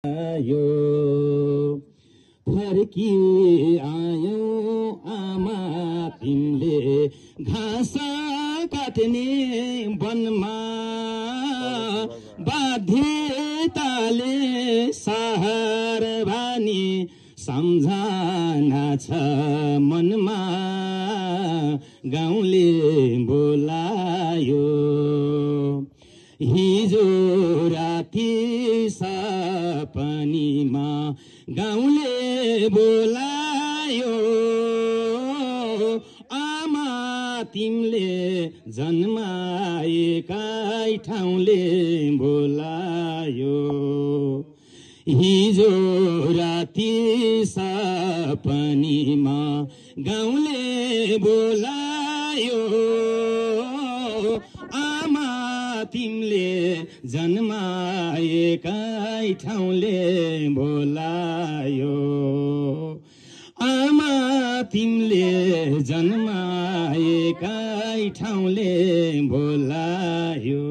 यो फर्की आयो आमा तिमीले घाँस काट्ने वनमा बाध्यताले सहर भानी सम्झना छ मनमा गाउँले बोलायो हिजो राति सपनीमा गाउँले बोलायो आमा तिमीले जन्माएकै ठाउँले बोलायो हिजो राति सपनीमा गाउँले बोलायो आमा तिमीले जन्माएकै ठाउँले बोलायो आमा तिमीले जन्माएकै ठाउँले बोलायो।